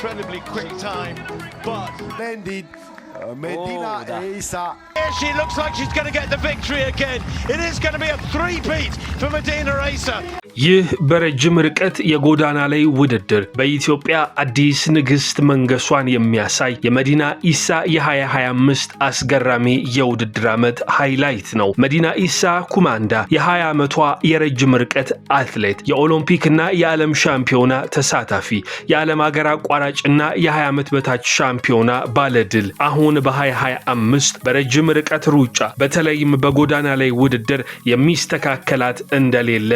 incredibly quick time, but Medina Eisa. She looks like she's going to get the victory again. It is going to be a three-peat for Medina Eisa. ይህ በረጅም ርቀት የጎዳና ላይ ውድድር በኢትዮጵያ አዲስ ንግስት መንገሷን የሚያሳይ የመዲና ኢሳ የ2025 አስገራሚ የውድድር ዓመት ሃይላይት ነው። መዲና ኢሳ ኩማንዳ የ20 ዓመቷ የረጅም ርቀት አትሌት፣ የኦሎምፒክና የዓለም ሻምፒዮና ተሳታፊ፣ የዓለም ሀገር አቋራጭና የ20 ዓመት በታች ሻምፒዮና ባለድል አሁን በ2025 በረጅም ርቀት ሩጫ በተለይም በጎዳና ላይ ውድድር የሚስተካከላት እንደሌለ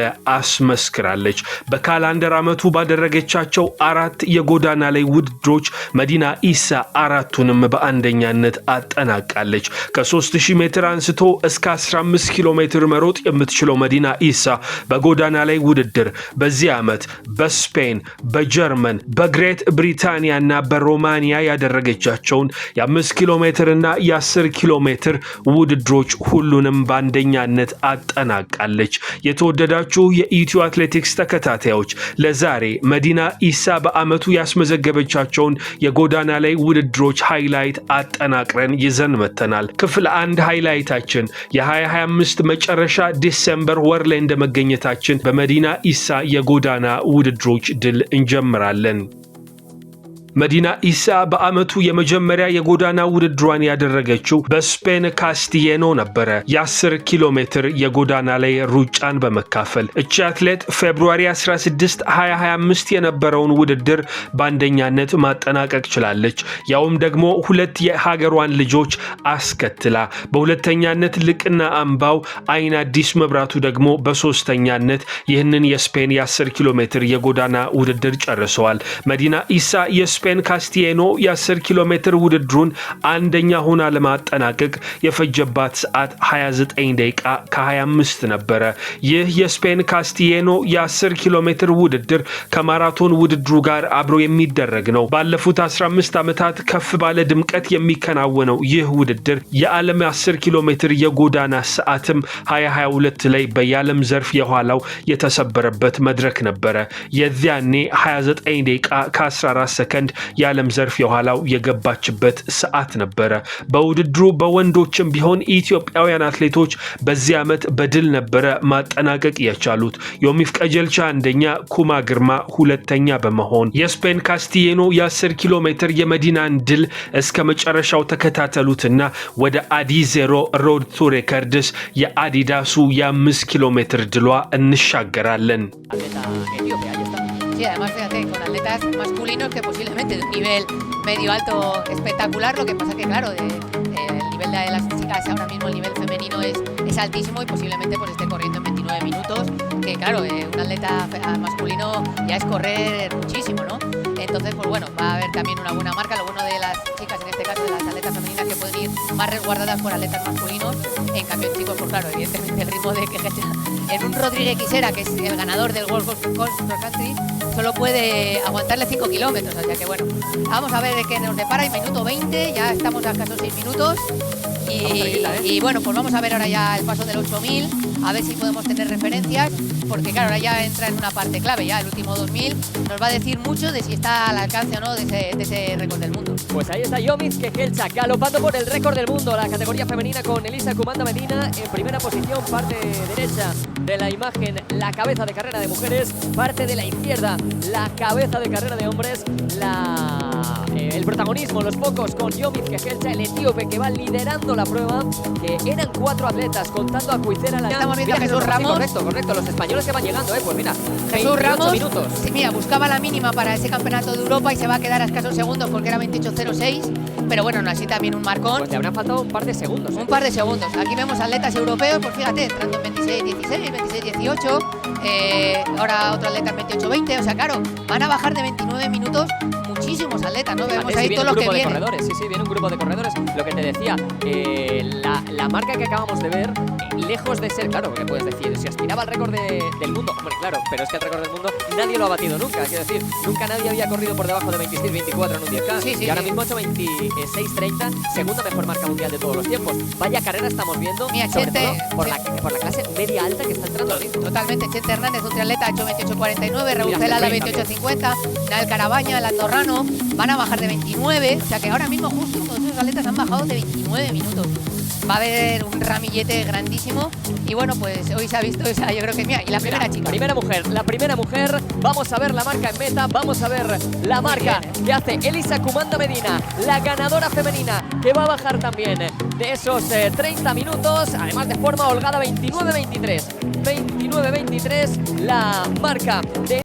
መስክራለች። በካላንደር ዓመቱ ባደረገቻቸው 4 የጎዳና ላይ ውድድሮች መዲና ኢሳ 4ቱንም በአንደኛነት አጠናቃለች። ከ3000 ሜትር አንስቶ እስከ 15 ኪሎ ሜትር መሮጥ የምትችለው መዲና ኢሳ በጎዳና ላይ ውድድር በዚህ ዓመት በስፔን፣ በጀርመን፣ በግሬት ብሪታንያና በሮማኒያ ያደረገቻቸውን የ5 ኪሎ ሜትርና የ10 ኪሎ ሜትር ውድድሮች ሁሉንም በአንደኛነት አጠናቃለች። የተወደዳችሁ የኢትዮ አትሌቲክስ ተከታታዮች ለዛሬ መዲና ኢሳ በአመቱ ያስመዘገበቻቸውን የጎዳና ላይ ውድድሮች ሃይላይት አጠናቅረን ይዘን መተናል። ክፍል 1 ሃይላይታችን የ2025 መጨረሻ ዲሴምበር ወር ላይ እንደመገኘታችን በመዲና ኢሳ የጎዳና ውድድሮች ድል እንጀምራለን። መዲና ኢሳ በአመቱ የመጀመሪያ የጎዳና ውድድሯን ያደረገችው በስፔን ካስቲዬኖ ነበረ። የ10 ኪሎ ሜትር የጎዳና ላይ ሩጫን በመካፈል እቺ አትሌት ፌብሩዋሪ 16 2025 የነበረውን ውድድር በአንደኛነት ማጠናቀቅ ችላለች። ያውም ደግሞ 2 የሀገሯን ልጆች አስከትላ። በሁለተኛነት ልቅና አምባው አይን አዲስ መብራቱ ደግሞ በሶስተኛነት ይህንን የስፔን የ10 ኪሎ ሜትር የጎዳና ውድድር ጨርሰዋል። መዲና ኢሳ የስፔን ካስቲዬኖ የ10 ኪሎ ሜትር ውድድሩን አንደኛ ሆና ለማጠናቀቅ የፈጀባት ሰዓት 29 ደቂቃ ከ25 ነበረ። ይህ የስፔን ካስቲዬኖ የ10 ኪሎ ሜትር ውድድር ከማራቶን ውድድሩ ጋር አብሮ የሚደረግ ነው። ባለፉት 15 ዓመታት ከፍ ባለ ድምቀት የሚከናወነው ይህ ውድድር የዓለም 10 ኪሎ ሜትር የጎዳና ሰዓትም 2022 ላይ በዓለም ዘርፍ የኋላው የተሰበረበት መድረክ ነበረ። የዚያኔ 29 ደቂቃ ከ14 ሰከንድ የዓለም ዘርፍ የኋላው የገባችበት ሰዓት ነበረ። በውድድሩ በወንዶችም ቢሆን ኢትዮጵያውያን አትሌቶች በዚህ ዓመት በድል ነበረ ማጠናቀቅ የቻሉት። ዮሚፍ ቀጀልቻ አንደኛ፣ ኩማ ግርማ ሁለተኛ በመሆን የስፔን ካስቲዬኖ የ10 ኪሎ ሜትር የመዲናን ድል እስከ መጨረሻው ተከታተሉትና ወደ አዲዜሮ ሮድ ቱ ሬከርድስ የአዲዳሱ የ5 ኪሎ ሜትር ድሏ እንሻገራለን። Sí, además fíjate, con atletas masculinos que posiblemente de un nivel medio alto espectacular, lo que pasa que claro, el nivel de las chicas ahora mismo, el nivel femenino es altísimo y posiblemente pues esté corriendo en 29 minutos, que claro, un atleta masculino ya es correr muchísimo, ¿no? Entonces, pues bueno, va a haber también una buena marca. Lo bueno de las chicas, en este caso de las atletas femeninas, que pueden ir más resguardadas por atletas masculinos. En cambio, en chicos, pues claro, evidentemente el ritmo de que en un Rodríguez Quisera, que es el ganador del World Cross Country, solo puede aguantarle 5 kilómetros. O sea que bueno, vamos a ver qué nos depara. En minuto 20, ya estamos a escasos 6 minutos. Y bueno, pues vamos a ver ahora ya el paso del 8000, a ver si podemos tener referencias, porque claro, ahora ya entra en una parte clave, ya el último 2000 nos va a decir mucho de si está al alcance o no de ese récord del mundo. Pues ahí está Unbeaten Queen galopando por el récord del mundo, la categoría femenina, con Elisa Kumanda Medina en primera posición, parte derecha de la imagen, la cabeza de carrera de mujeres, parte de la izquierda, la cabeza de carrera de hombres, el protagonismo, los focos con Unbeaten Queen, el etíope que va liderando la prueba, que eran 4 atletas contando a Cuicera. Estamos viendo a Jesús Ramos. Correcto, los españoles que van llegando, pues mira, Jesús Ramos, minutos. Sí, mira, buscaba la mínima para ese campeonato de Europa y se va a quedar a escasos segundos porque era 28.06, pero bueno, no así también un marcón. Pues te habrán faltado un par de segundos. Un par de segundos. Aquí vemos atletas europeos, pues fíjate, entrando en 26.16, 26.18, ahora otro atleta en 28.20, o sea, claro, van a bajar de 29 minutos muchísimos atletas, ¿no? Vemos ahí todos los que vienen. Corredores, sí, viene un grupo de corredores. Lo que te decía, la marca que acabamos de ver, lejos de ser, claro, porque puedes decir, si aspiraba al récord del mundo, hombre, claro, pero es que el récord del mundo nadie lo ha batido nunca, quiero decir, nunca nadie había corrido por debajo de 26, 24 en un 10K, sí, y ahora mismo ha hecho 20, 6:30, segunda mejor marca mundial de todos los tiempos. Vaya carrera estamos viendo, Mira, sobre Chente, todo por la clase media alta que está entrando al ritmo. Totalmente, Chente Hernández, un triatleta, ha hecho 28.49, Rebucela la 28.50, Nael Carabaña, el andorrano, van a bajar de 29, o sea que ahora mismo justo todos esos atletas han bajado de 29 minutos. Va a haber un ramillete grandísimo y bueno, pues hoy se ha visto esa, yo creo que mira, y la primera chica. La primera mujer, vamos a ver la marca en meta, vamos a ver la marca que hace Elisa Kumanda Medina, la ganadora femenina, que va a bajar también de esos 30 minutos, además de forma holgada 29-23. 29-23 la marca de...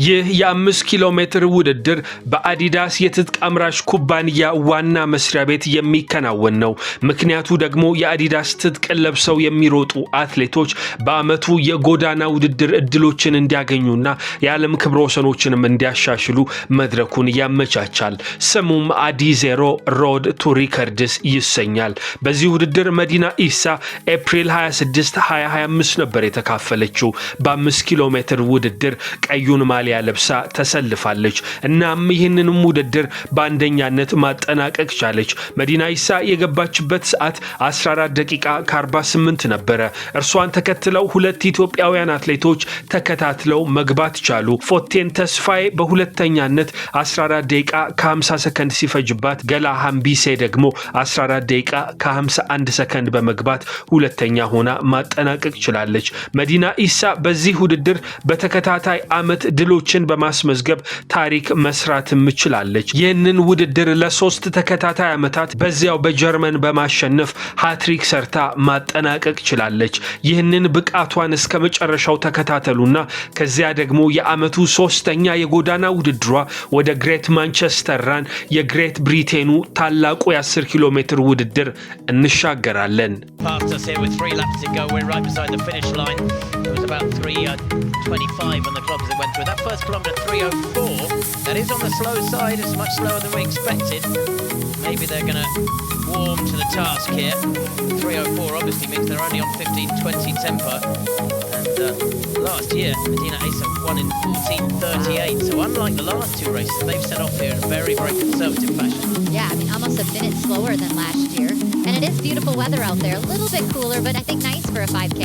ይህ የ5 ኪሎ ሜትር ውድድር በአዲዳስ የትጥቅ አምራች ኩባንያ ዋና መስሪያ ቤት የሚከናወን ነው። ምክንያቱ ደግሞ የአዲዳስ ትጥቅ ለብሰው የሚሮጡ አትሌቶች በአመቱ የጎዳና ውድድር እድሎችን እንዲያገኙና የዓለም ክብረ ወሰኖችንም እንዲያሻሽሉ መድረኩን ያመቻቻል። ስሙም አዲዜሮ ሮድ ቱ ሪከርድስ ይሰኛል። በዚህ ውድድር መዲና ኢሳ ኤፕሪል 26 2025 ነበር የተካፈለችው። በ5 ኪሎ ሜትር ውድድር ቀዩን ማሊያ ለብሳ ተሰልፋለች። እናም ይህንንም ውድድር በአንደኛነት ማጠናቀቅ ቻለች። መዲና ኢሳ የገባችበት ሰዓት 14 ደቂቃ ከ48 ነበረ። እርሷን ተከትለው ሁለት ኢትዮጵያውያን አትሌቶች ተከታትለው መግባት ቻሉ። ፎቴን ተስፋዬ በሁለተኛነት 14 ደቂቃ ከ50 ሰከንድ ሲፈጅባት፣ ገላ ሃምቢሴ ደግሞ 14 ደቂቃ ከ51 ሰከንድ በመግባት ሁለተኛ ሆና ማጠናቀቅ ችላለች። መዲና ኢሳ በዚህ ውድድር በተከታታይ አመት ድሎችን በማስመዝገብ ታሪክ መስራት ምችላለች። ይህንን ውድድር ለ3 ተከታታይ አመታት በዚያው በጀርመን በማሸነፍ ሃትሪክ ሰርታ ማጠናቀቅ ችላለች። ይህንን ብቃቷን እስከ መጨረሻው ተከታተሉና ከዚያ ደግሞ የአመቱ 3ኛ የጎዳና ውድድሯ ወደ ግሬት ማንቸስተር ራን የግሬት ብሪቴኑ ታላቁ የ10 ኪሎ ሜትር ውድድር እንሻገራለን። About 3:25 on the clock as it went through. That first kilometre 3:04. That is on the slow side. It's much slower than we expected. Maybe they're going to warm to the task here. 3:04 obviously means they're only on 15:20 tempo. And last year, Medina Eisa won in 14:38. So unlike the last two races, they've set off here in very, very conservative fashion. Yeah, I mean, almost a minute slower than last year. And it is beautiful weather out there. A little bit cooler, but I think nice for a 5K.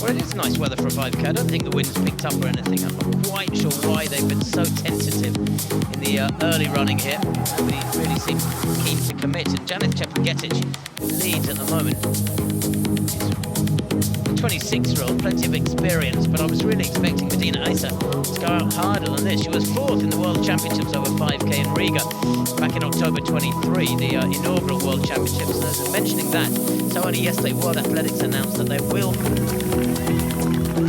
Well, it is nice weather for a 5K. I don't think the wind's picked up or anything. I'm not quite sure why they've been so tentative in the early running here. Nobody really seems keen to commit. And Janet Chepngetich leads at the moment. She's a 26-year-old, plenty of experience, but I was really expecting Medina Eisa to go out harder than this. She was 4th in the World Championships over 5K in Riga back in October 23, the inaugural World Championships. And as mentioning that, so only yesterday World Athletics announced that they will...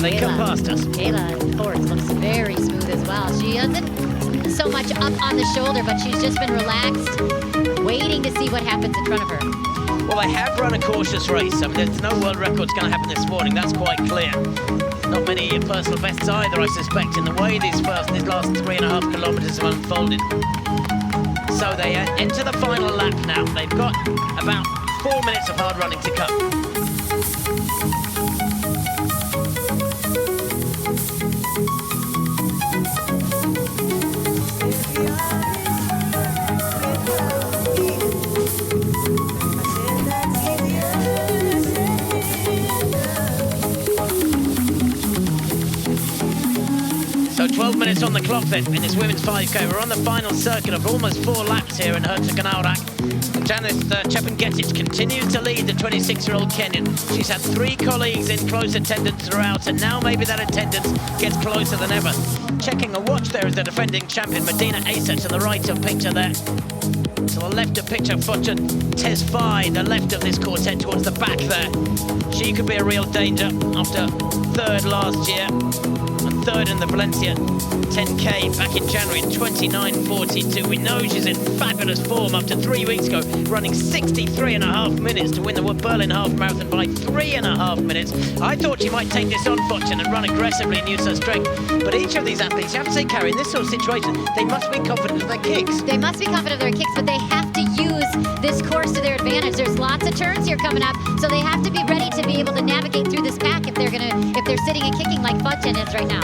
They come past us. Kayla Forts looks very smooth as well. She isn't so much up on the shoulder, but she's just been relaxed, waiting to see what happens in front of her. Well, they have run a cautious race. I mean, there's no world records going to happen this morning. That's quite clear. Not many personal bests either, I suspect, in the way these last 3.5 kilometres have unfolded. So they enter the final lap now. They've got about 4 minutes of hard running to come. So 12 minutes on the clock then in this women's 5K. We're on the final circuit of almost 4 laps here in Herzogenaurach. Janice Chepngetich continues to lead the 26-year-old Kenyan. She's had 3 colleagues in close attendance throughout, and now maybe that attendance gets closer than ever. Checking a watch there is the defending champion, Medina Eisa, to the right of picture there. To the left of picture, Fortune Tesfaye, the left of this quartet towards the back there. She could be a real danger after 3rd last year and 3rd in the Valencia 10K back in January in 29.42. We know she's in fabulous form after 3 weeks ago, running 63.5 minutes to win the Berlin Half Marathon by 3.5 minutes. I thought she might take this on, Fortune, and run aggressively and use her strength. But each of these athletes, you have to say, Carrie, in this sort of situation, they must be confident of their kicks. They must be confident of their kicks, but they have to use this course to their advantage. There's lots of turns here coming up, so they have to be ready to be able to navigate through this pack if they're sitting and kicking like Fortune is right now.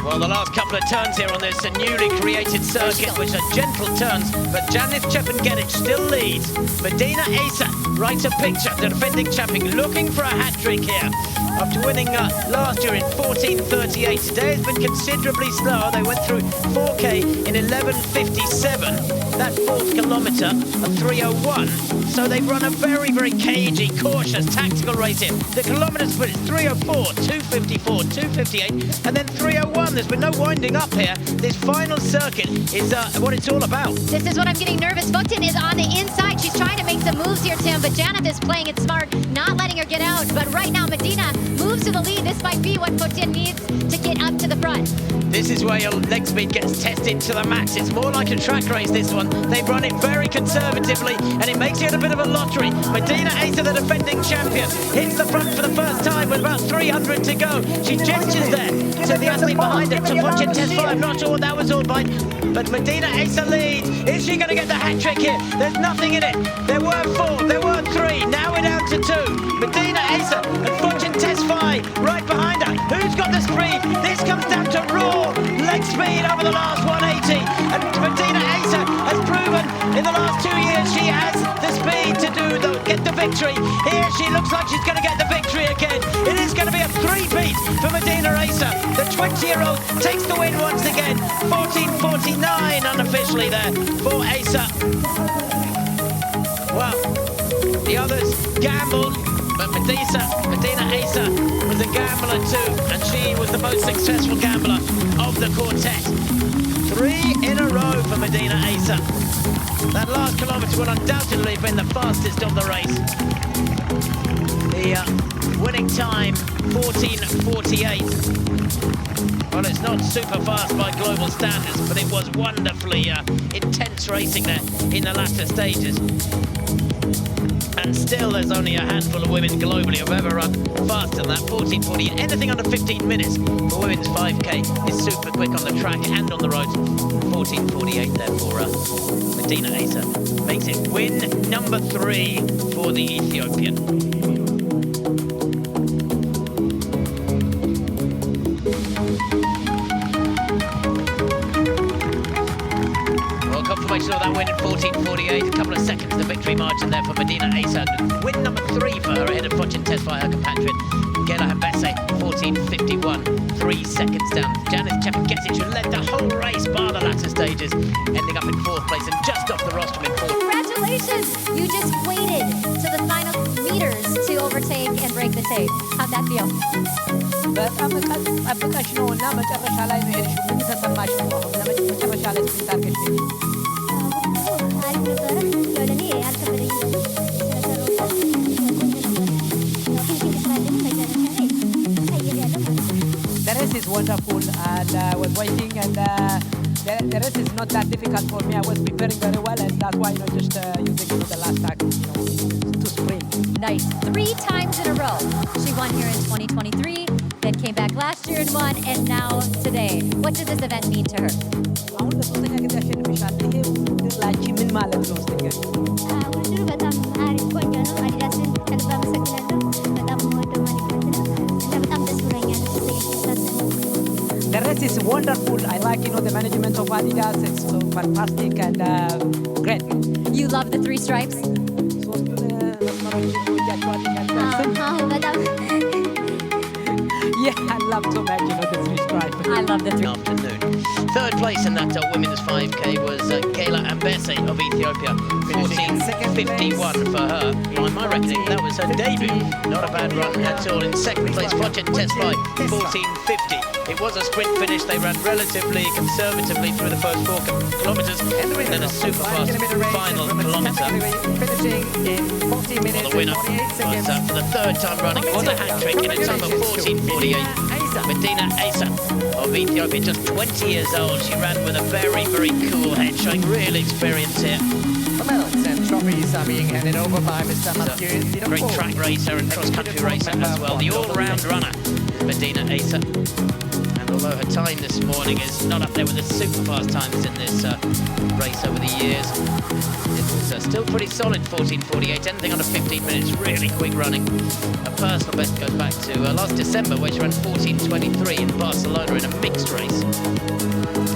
Well, the last couple of turns here on this newly created circuit, which are gentle turns, but Janice Chepngetich still leads. Medina Eisa, right of picture, the defending champion, looking for a hat-trick here. After winning last year in 14.38, today has been considerably slower. They went through 4K in 11.57. That 4th kilometre, a 3:01. So they've run a very, very cagey, cautious, tactical race here. The kilometre split is 3:04, 2:54, 2:58, and then 3:01. There's been no winding up here. This final circuit is what it's all about. This is what I'm getting nervous. Fortune is on the inside. She's trying to make some moves here, Tim, but Janet is playing it smart, not letting her get out. But right now, Medina moves to the lead. This might be what Fortune needs to get up to the front. This is where your leg speed gets tested to the max. It's more like a track race, this one. They've run it very conservatively, and it makes it a bit of a lottery. Medina Eisa, the defending champion, hits the front for the first time with about 300 to go. She gestures there to the athlete behind her, to Fortune Tesfaye. I'm not sure what that was all by, but Medina Eisa leads. Is she going to get the hat trick here? There's nothing in it. There were 4, there were 3, now we're down to 2. Medina Eisa and Fortune Tesfaye right behind her. Who's got the speed? This comes down to raw leg speed over the last 180, and Medina Eisa has proven in the last 2 years she has the speed to get the victory. Here she looks like she's going to get the victory again. It is going to be a 3-peat for Medina Eisa. The 20-year-old takes the win once again. 14.49 unofficially there for Eisa. Well, the others gambled, but Medina Eisa was a gambler too, and she was the most successful gambler of the quartet. 3 in a row for Medina Eisa. That last kilometre will undoubtedly have been the fastest of the race. The winning time, 14.48. Well, it's not super fast by global standards, but it was wonderfully intense racing there in the latter stages. And still, there's only a handful of women globally who've ever run faster than that, 14.40. Anything under 15 minutes for women's 5K is super quick on the track and on the roads. 14.48 there for Medina Eisa. Makes it win number 3 for the Ethiopian. Confirmation of that win at 14.48, a couple of seconds the victory margin there for Medina Eisa. Win number 3 for her ahead of Fortune Tesfaye, her compatriot. Gela Hambese, 14.51, 3 seconds down. Janice Chepngetich, who led the whole race bar the latter stages, ending up in 4th place and just off the rostrum in 4th. Congratulations! You just waited to the final meters to overtake and break the tape. How'd that feel? በጣም ጠብቀሽ ነው እና መጨረሻ ላይ ነው ሄድሽ። ምን ተሰማሽ ነው? መጨረሻ ላይ ስታርገሽ አሪፍ ነበረ። ለኔ አልከበደኝም። The race is wonderful, and I was waiting, and the race is not that difficult for me. I was preparing very well, and that's why just using the last act, to sprint. Nice. 3 times in a row. She won here in 2023, then came back last year and won, and now today. What does this event mean to her? አሁን ለሶስተኛ ጊዜ አሸንፈሻለሁ። ይሄ ውድድር ላንቺ ምን ማለት ነው? ውድድሩ በጣም አሪፍ ቆንጆ ነው። አዲዳስን ከልብ አመሰግናለሁ። በጣም የምወደው ማኒፌስት ነው እና በጣም ደስ ብሎኛል። The race is wonderful. I like, the management of Adidas. It's so fantastic and great. You love the 3 stripes? Yeah, I love so much, the 3 stripes. I love this. Afternoon. Third place in that women's 5K was Gela Ambese of Ethiopia. 14:51 for her. By my reckoning, that was her debut. Not a bad run at all. In second place, Fortune Tesfaye, 14:50. It was a sprint finish. They ran relatively conservatively through the first 4 kilometres, and then a super fast final kilometre. Finishing in 40 minutes. Well, the winner was for the third time running. It was a hat trick in a time of 14:48. Medina Eisa of Ethiopia, just 20 years old. She ran with a very, very cool head, showing real experience here. The medals and trophies are being handed over by Mr. Mathieu. Great track racer and cross-country racer as well. The all-round runner, Medina Eisa. And although her time this morning is not up there with the super fast times in this race over the years, it was still pretty solid, 14:48. Anything under 15 minutes, really quick running. Her personal best goes back to last December, where she ran 14:23 in Barcelona in a mixed race.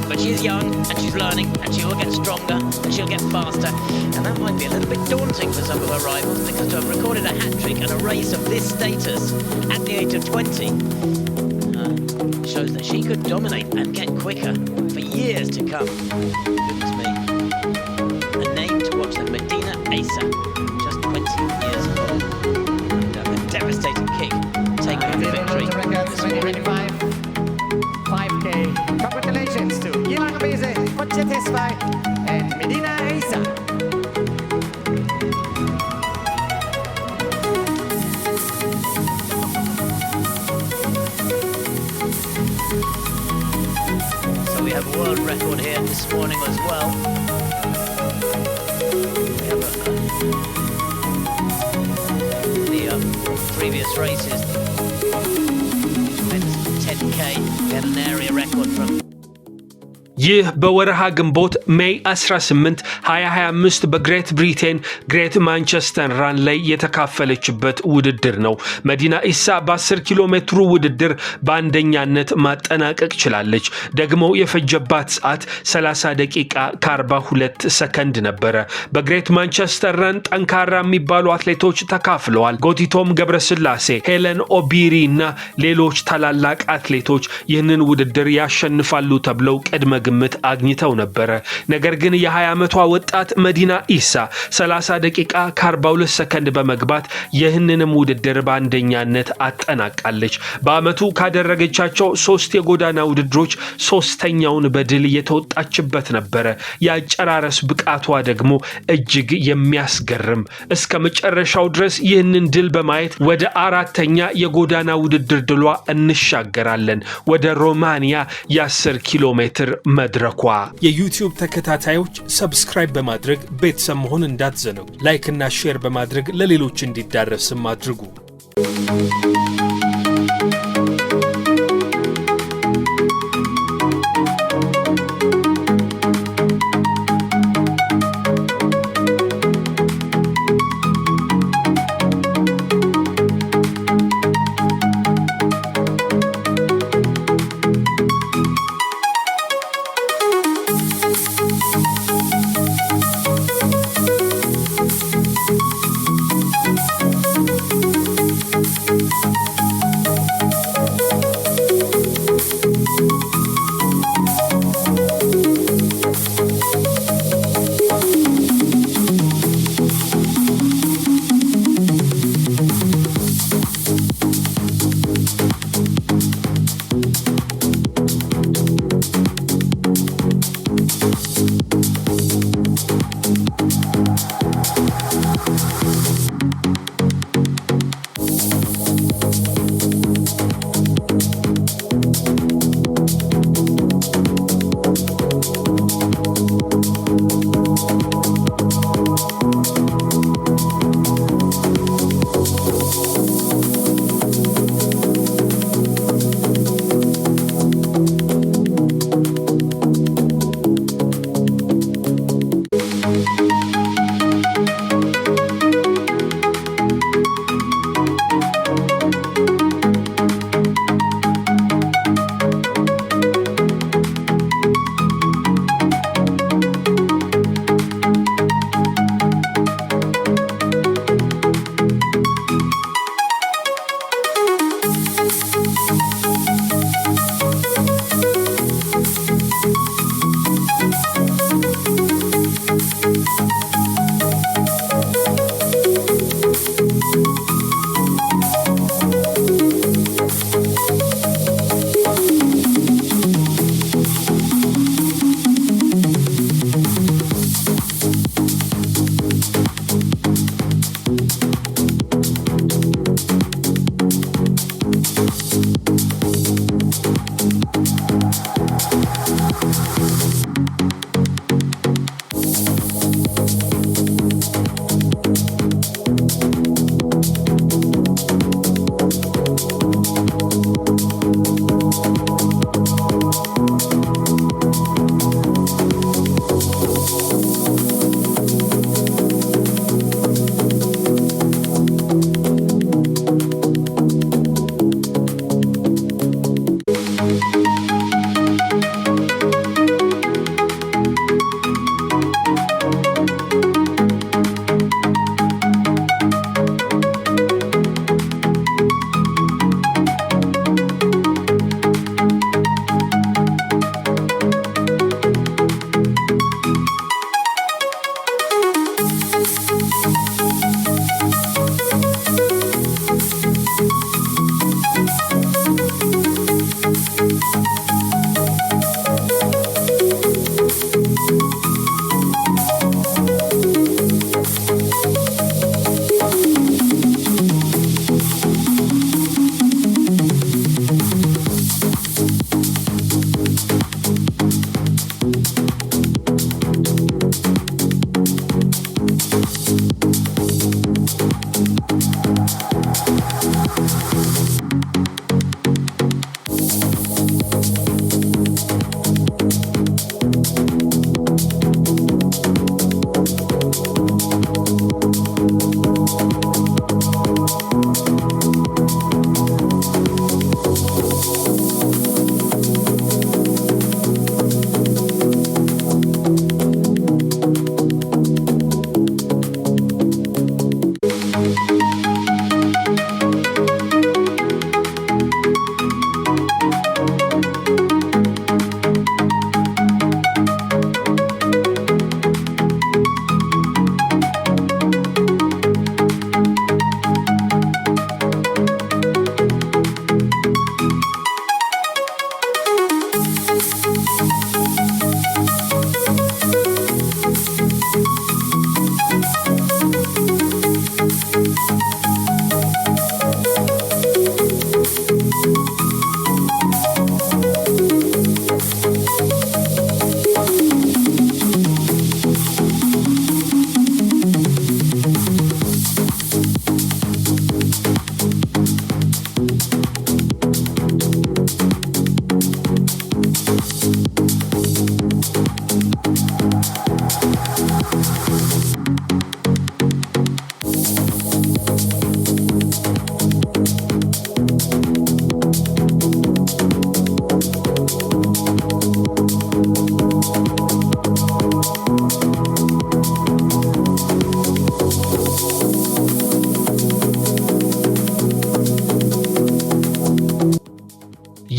But she's young, and she's learning, and she will get stronger, and she'll get faster. And that might be a little bit daunting for some of her rivals, because to have recorded a hat-trick and a race of this status at the age of 20 shows that she could dominate and get quicker for years to come. Goodness me. A name to watch, the Medina Eisa, just 20 years old. And a devastating kick, taking the victory this morning. 5K. Congratulations to Gela Ambese, Fortune Tesfaye, and Medina Eisa. So we have a world record here this morning as well. We have the previous races. Men's 10K, we had an area record from ይህ በወረሃ ግንቦት ሜይ 18 2025 በግሬት ብሪቴን ግሬት ማንቸስተር ራን ላይ የተካፈለችበት ውድድር ነው። መዲና ኢሳ በ10 ኪሎ ሜትሩ ውድድር በአንደኛነት ማጠናቀቅ ችላለች። ደግሞ የፈጀባት ሰዓት 30 ደቂቃ ከ42 ሰከንድ ነበረ። በግሬት ማንቸስተር ራን ጠንካራ የሚባሉ አትሌቶች ተካፍለዋል። ጎቲቶም ገብረስላሴ፣ ሄለን ኦቢሪ እና ሌሎች ታላላቅ አትሌቶች ይህንን ውድድር ያሸንፋሉ ተብለው ቀድመ ግምት አግኝተው ነበር። ነገር ግን የ20 ዓመቷ ወጣት መዲና ኢሳ 30 ደቂቃ ከ42 ሰከንድ በመግባት ይህንንም ውድድር በአንደኛነት አጠናቃለች። በአመቱ ካደረገቻቸው 3 የጎዳና ውድድሮች 3ኛውን በድል የተወጣችበት ነበር። ያጨራረስ ብቃቷ ደግሞ እጅግ የሚያስገርም፣ እስከ መጨረሻው ድረስ ይህንን ድል በማየት ወደ 4ኛ የጎዳና ውድድር ድሏ እንሻገራለን፣ ወደ ሮማኒያ የ10 ኪሎ ሜትር መድረኳ። የዩቲዩብ ተከታታዮች ሰብስክራይብ በማድረግ ቤተሰብ መሆን እንዳትዘነጉ። ላይክ እና ሼር በማድረግ ለሌሎች እንዲዳረስም አድርጉ።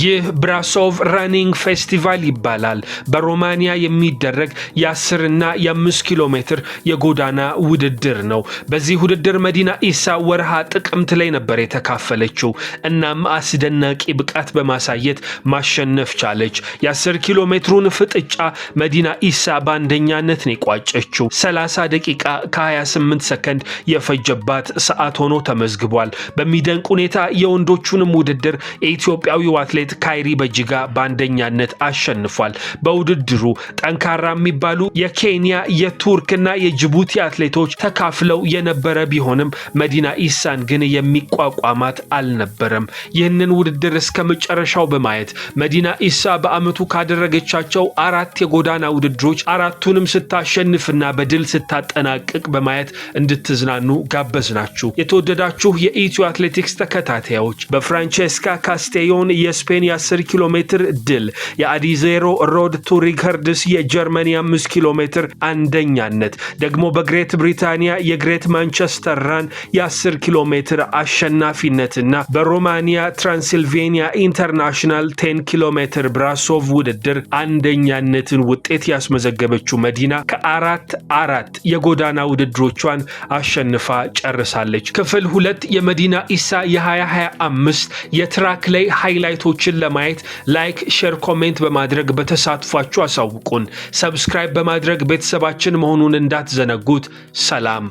ይህ ብራሶቭ ራኒንግ ፌስቲቫል ይባላል። በሮማኒያ የሚደረግ የ10 እና የ5 ኪሎ ሜትር የጎዳና ውድድር ነው። በዚህ ውድድር መዲና ኢሳ ወርሃ ጥቅምት ላይ ነበር የተካፈለችው። እናም አስደናቂ ብቃት በማሳየት ማሸነፍ ቻለች። የ10 ኪሎ ሜትሩን ፍጥጫ መዲና ኢሳ በአንደኛነት ነው የቋጨችው። 30 ደቂቃ ከ28 ሰከንድ የፈጀባት ሰዓት ሆኖ ተመዝግቧል። በሚደንቅ ሁኔታ የወንዶቹንም ውድድር ኢትዮጵያዊው አትሌት ካይሪ በጅጋ በአንደኛነት አሸንፏል። በውድድሩ ጠንካራ የሚባሉ የኬንያ የቱርክና የጅቡቲ አትሌቶች ተካፍለው የነበረ ቢሆንም መዲና ኢሳን ግን የሚቋቋማት አልነበረም። ይህንን ውድድር እስከ መጨረሻው በማየት መዲና ኢሳ በአመቱ ካደረገቻቸው 4 የጎዳና ውድድሮች 4ቱንም ስታሸንፍና በድል ስታጠናቅቅ በማየት እንድትዝናኑ ጋበዝናችሁ። የተወደዳችሁ የኢትዮ አትሌቲክስ ተከታታዮች በፍራንቼስካ ካስቴሎን የስፔን የ10 ኪሎ ሜትር ድል፣ የአዲዜሮ ሮድ ቱ ሪከርድስ የጀርመን 5 ኪሎ ሜትር አንደኛነት፣ ደግሞ በግሬት ብሪታንያ የግሬት ማንቸስተር ራን የ10 ኪሎ ሜትር አሸናፊነትና በሮማኒያ ትራንሲልቬኒያ ኢንተርናሽናል 10 ኪሎ ሜትር ብራሶቭ ውድድር አንደኛነትን ውጤት ያስመዘገበችው መዲና ከ4 የጎዳና ውድድሮቿን አሸንፋ ጨርሳለች። ክፍል 2 የመዲና ኢሳ የ2025 የትራክ ላይ ሃይላይቶችን ለማየት ላይክ፣ ሼር፣ ኮሜንት በማድረግ በተሳትፏችሁ አሳውቁን። ሰብስክራይብ በማድረግ ቤተሰባችን መሆኑን እንዳትዘነጉት። ሰላም።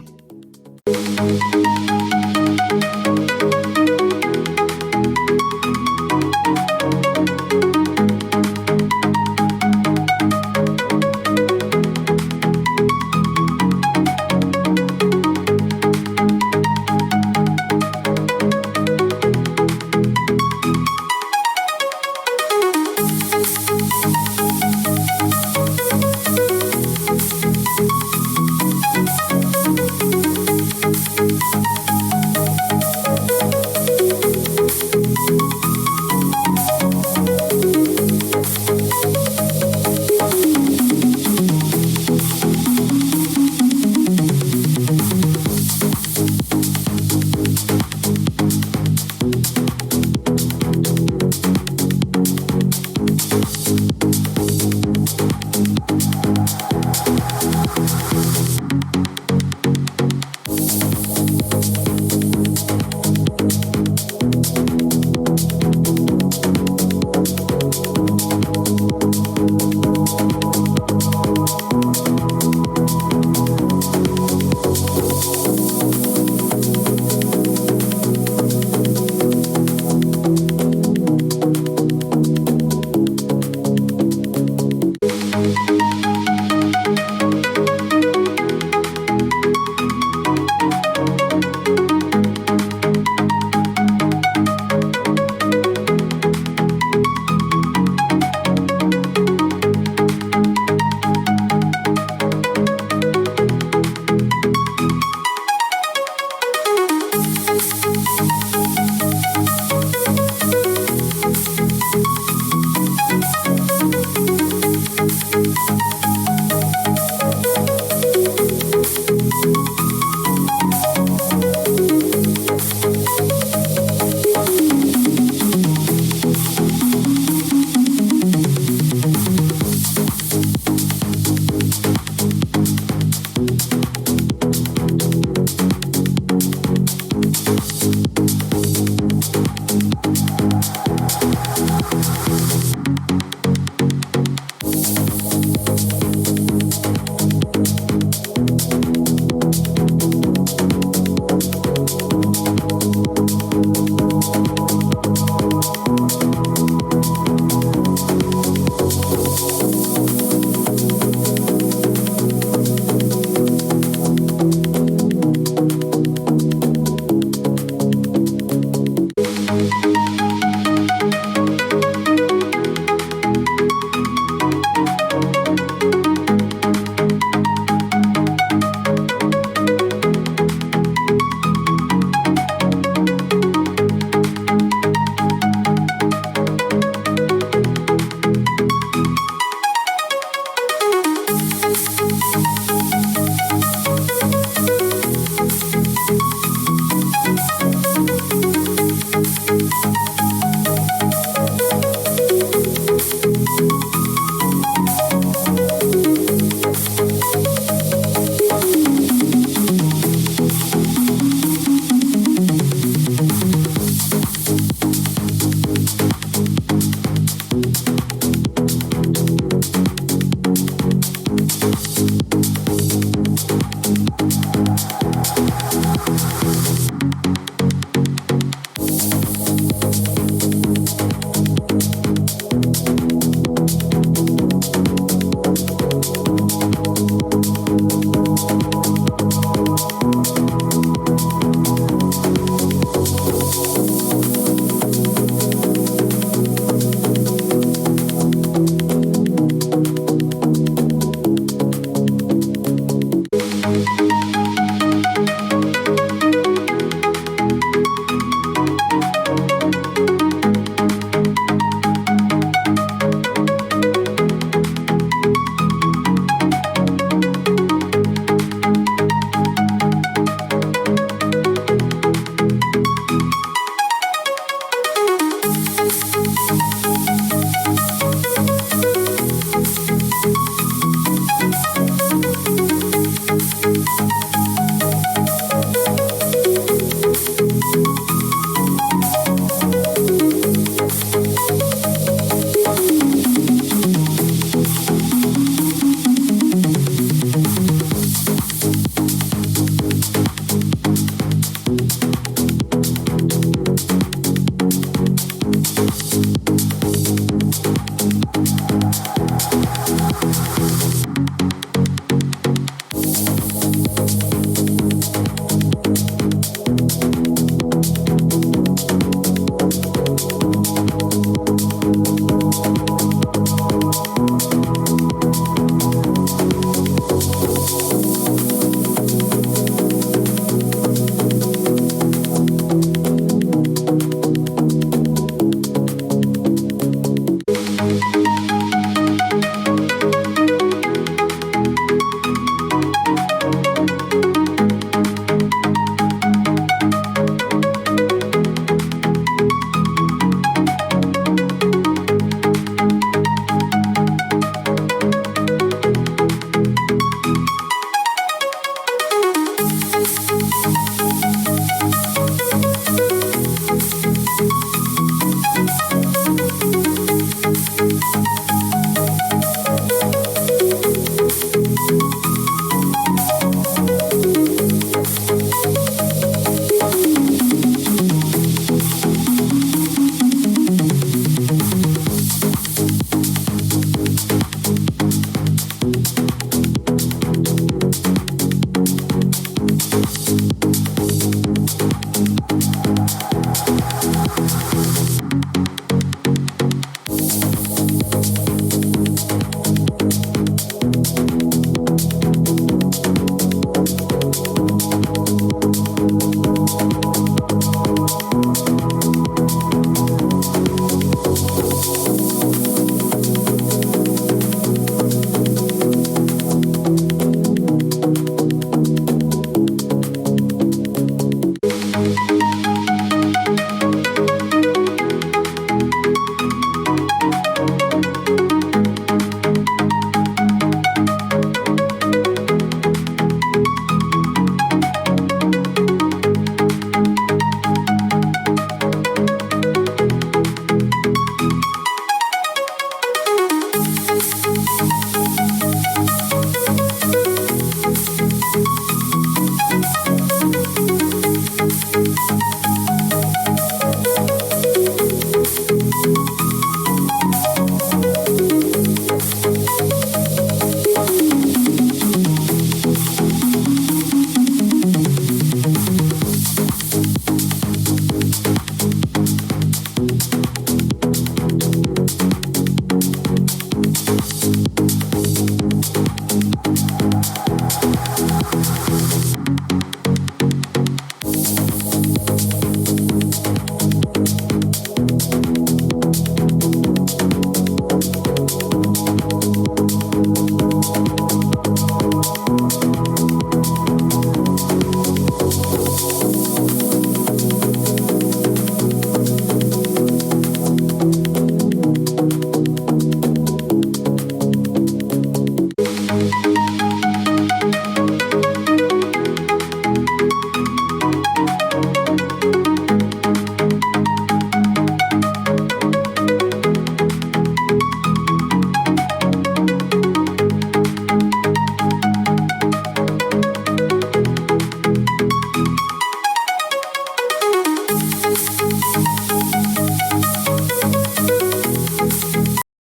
Trophy.